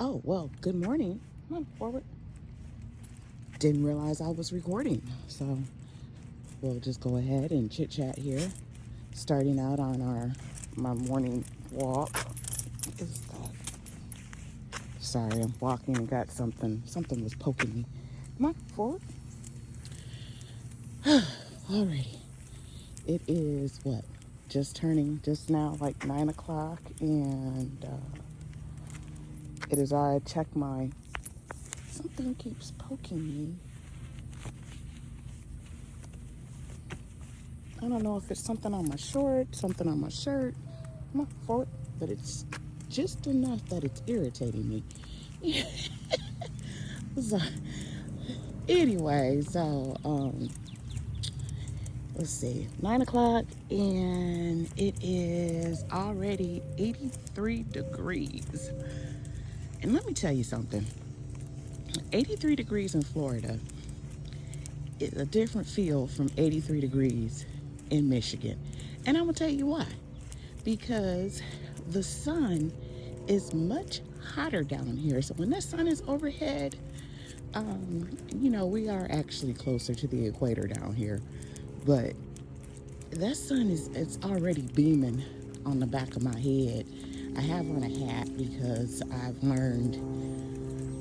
Oh, well, good morning. Come on, forward. Didn't realize I was recording. So we'll just go ahead and chit chat here. Starting out on my morning walk. What is that? Sorry, I'm walking and got something was poking me. Come on, forward. Alrighty. It is what? Just now like 9 o'clock, and it is I check my, something keeps poking me. I don't know if it's something on my short, something on my shirt. Come on, forward. But it's just enough that it's irritating me. So, anyway, let's see, 9 o'clock, and it is already 83 degrees. And let me tell you something. 83 degrees in Florida is a different feel from 83 degrees in Michigan. And I'm going to tell you why. Because the sun is much hotter down here. So when that sun is overhead, we are actually closer to the equator down here. But that sun it's already beaming on the back of my head. I have on a hat because I've learned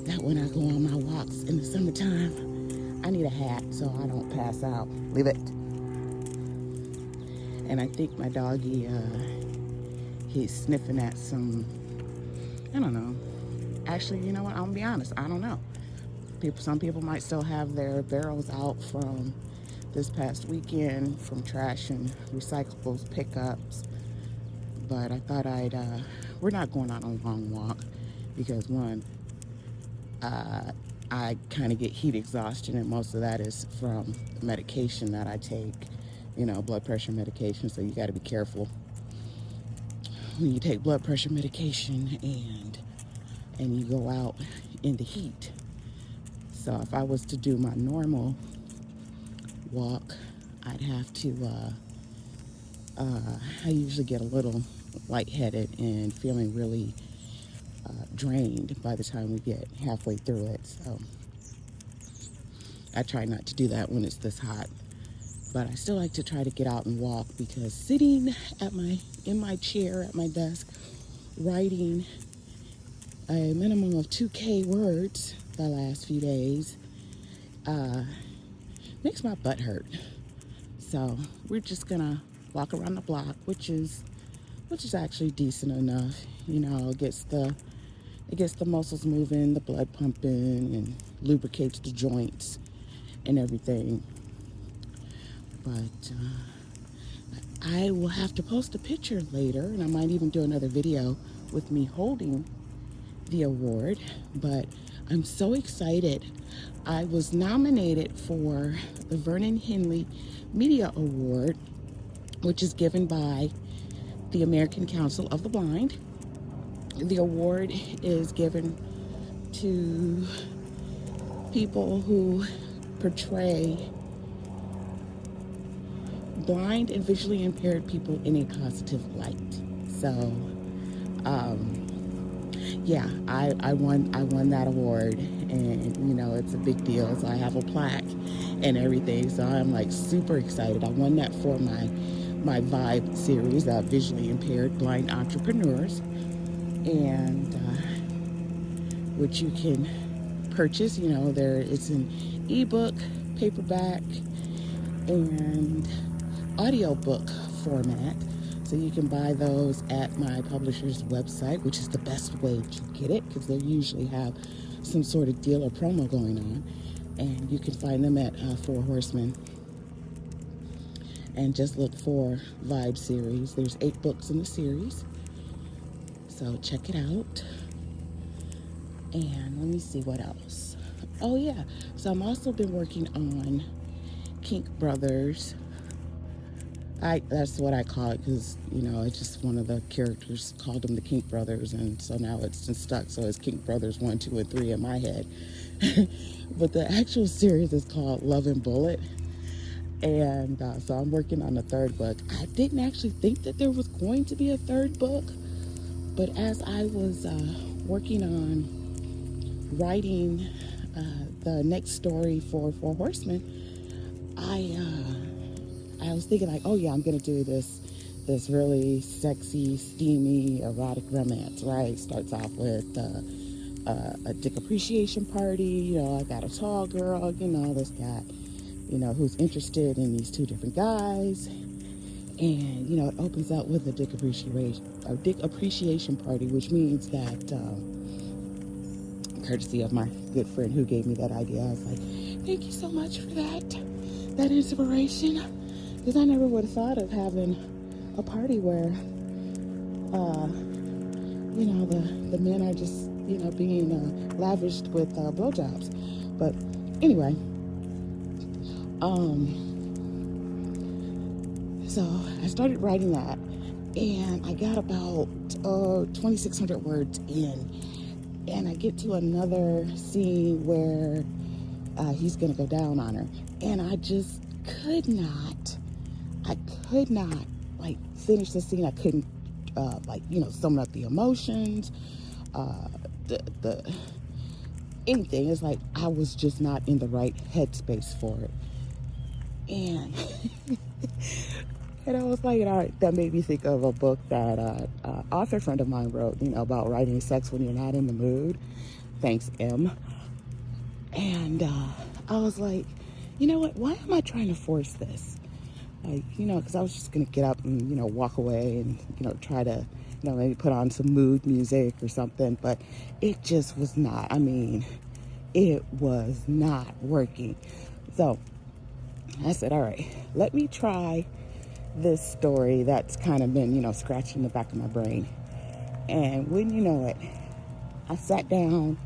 that when I go on my walks in the summertime, I need a hat so I don't pass out. Leave it. And I think my doggy, he's sniffing at some, I don't know. Actually, you know what? I'm gonna be honest. I don't know. Some people might still have their barrels out from this past weekend from trash and recyclables pickups. But I thought we're not going on a long walk because one, I kind of get heat exhaustion, and most of that is from the medication that I take, blood pressure medication. So you got to be careful when you take blood pressure medication and you go out in the heat. So if I was to do my normal walk, I'd have to, I usually get a little lightheaded and feeling really drained by the time we get halfway through it. So I try not to do that when it's this hot. But I still like to try to get out and walk, because sitting in my chair at my desk writing a minimum of 2K words the last few days makes my butt hurt. So we're just gonna walk around the block, which is actually decent enough. It gets the muscles moving, the blood pumping, and lubricates the joints and everything. But I will have to post a picture later, and I might even do another video with me holding the award. But I'm so excited. I was nominated for the Vernon Henley Media Award, which is given by the American Council of the Blind. The award is given to people who portray blind and visually impaired people in a positive light. So, I won that award, and it's a big deal. So I have a plaque and everything. So I'm like super excited. I won that for my Vibe series, visually impaired blind entrepreneurs, and which you can purchase. It's an ebook, paperback, and audiobook format. So you can buy those at my publisher's website, which is the best way to get it, because they usually have some sort of deal or promo going on. And you can find them at Four Horsemen. And just look for Vibe series. There's 8 books in the series. So check it out. And let me see what else. Oh yeah, so I'm also been working on Kink Brothers. That's what I call it, because it's just one of the characters called them the Kink Brothers, and so now it's just stuck. So it's Kink Brothers 1, 2, and 3 in my head. But the actual series is called Love and Bullet, and so I'm working on the 3rd book. I didn't actually think that there was going to be a 3rd book, but as I was working on writing the next story for Four Horsemen, I was thinking like, oh yeah, I'm gonna do this really sexy, steamy, erotic romance. Right, starts off with a dick appreciation party. I got a tall girl. This guy, who's interested in these two different guys, and it opens up with a dick appreciation party, which means that. Courtesy of my good friend who gave me that idea, I was like, thank you so much for that inspiration, because I never would have thought of having a party where the men are just being lavished with blowjobs. But anyway, so I started writing that, and I got about 2,600 words in, and I get to another scene where he's gonna go down on her, and I just could not like finish the scene. I couldn't sum up the emotions, the anything. It's like I was just not in the right headspace for it, and and I was like, all right, that made me think of a book that an author friend of mine wrote, about writing sex when you're not in the mood. Thanks, M. And I was like, you know what? Why am I trying to force this? Like, because I was just going to get up and, walk away and, try to, maybe put on some mood music or something. But it just was not. I mean, it was not working. So I said, all right, let me try this story that's kind of been, scratching the back of my brain. And wouldn't you know it, I sat down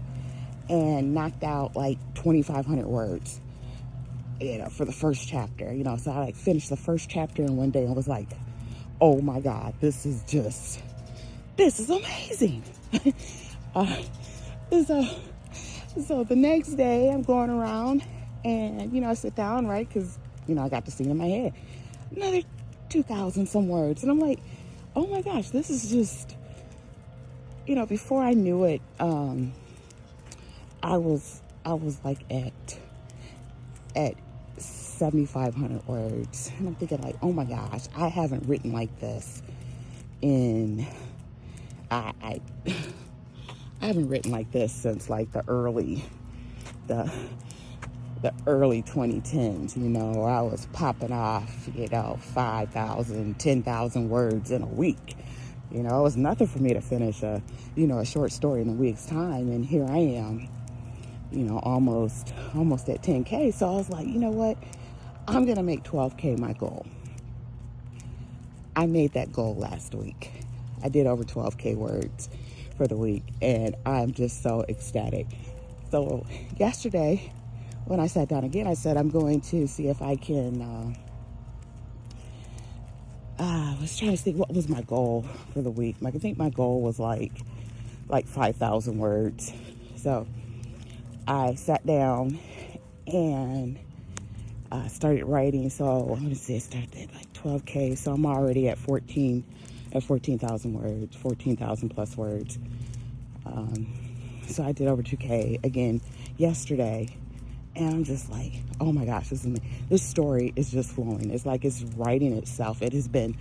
and knocked out like 2,500 words, for the first chapter, so I finished the first chapter in one day and was like, oh my God, this is amazing. So the next day I'm going around and, I sit down, right? Cause I got the scene in my head, another 2,000 some words. And I'm like, oh my gosh, this is just, before I knew it, I was like at 7,500 words, and I'm thinking like, oh my gosh, I haven't written like this in I haven't written like this since like the early 2010s. I was popping off 5,000, 10,000 words in a week. It was nothing for me to finish a short story in a week's time, and here I am, almost at 10K. So I was like, you know what? I'm going to make 12K my goal. I made that goal last week. I did over 12K words for the week, and I'm just so ecstatic. So yesterday, when I sat down again, I said, I'm going to see if I can, I was trying to think, what was my goal for the week? I think my goal was like 5,000 words. So I sat down and started writing. So I'm going to say I started at like 12K. So I'm already at 14,000 words, 14,000 plus words. So I did over 2K again yesterday. And I'm just like, oh my gosh, this story is just flowing. It's like it's writing itself. It has been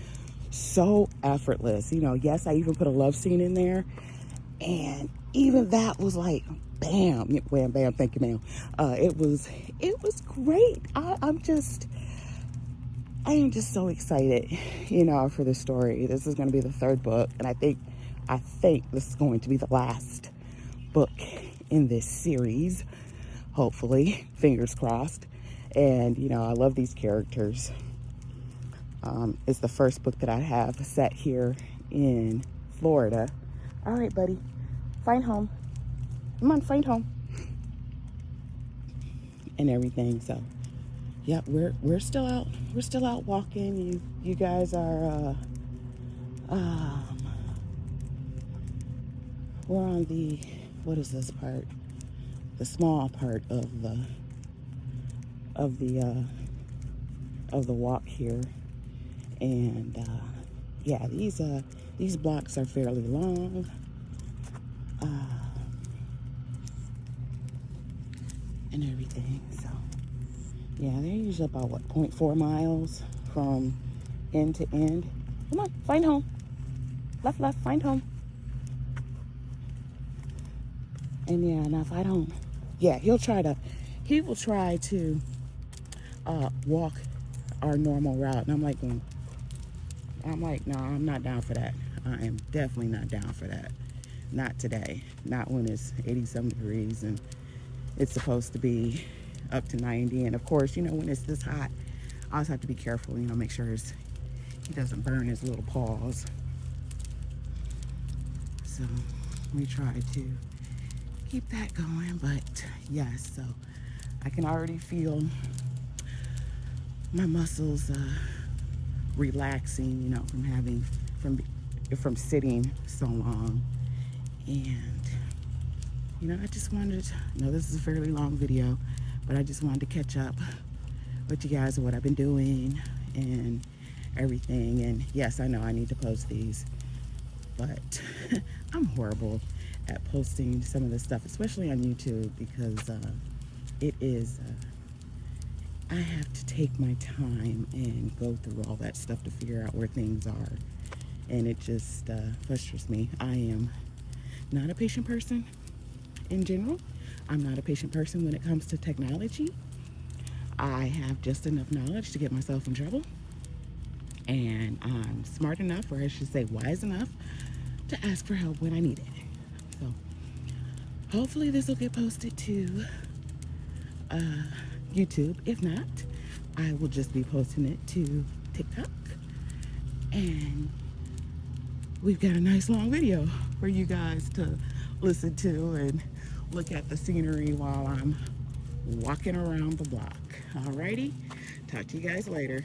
so effortless. Yes, I even put a love scene in there. And even that was like, bam, wham, bam, thank you, ma'am. It was great. I am just so excited, for this story. This is going to be the third book. And I think this is going to be the last book in this series. Hopefully, fingers crossed. And, I love these characters. It's the first book that I have set here in Florida. All right, buddy, find home. Come on, find home. And everything. So, yeah, we're still out. We're still out walking. You guys are. We're on the, what is this part? The small part of the walk here, and yeah, these blocks are fairly long, and everything. So yeah, they're usually about what, 0.4 miles from end to end. Come on, find home. Left, left, find home. And yeah, now if I don't, yeah, he will try to walk our normal route. And I'm like, no, I'm not down for that. I am definitely not down for that. Not today. Not when it's 87 degrees and it's supposed to be up to 90. And of course, when it's this hot, I always have to be careful, make sure he doesn't burn his little paws. So we try to keep that going. But yes, so I can already feel my muscles relaxing, from sitting so long. And I just wanted, this is a fairly long video, but I just wanted to catch up with you guys on what I've been doing and everything. And yes, I know I need to post these, but I'm horrible at posting some of this stuff, especially on YouTube, because it is, I have to take my time and go through all that stuff to figure out where things are. And it just frustrates me. I am not a patient person in general. I'm not a patient person when it comes to technology. I have just enough knowledge to get myself in trouble. And I'm smart enough, or I should say wise enough, to ask for help when I need it. So hopefully this will get posted to YouTube. If not, I will just be posting it to TikTok. And we've got a nice long video for you guys to listen to and look at the scenery while I'm walking around the block. Alrighty, talk to you guys later.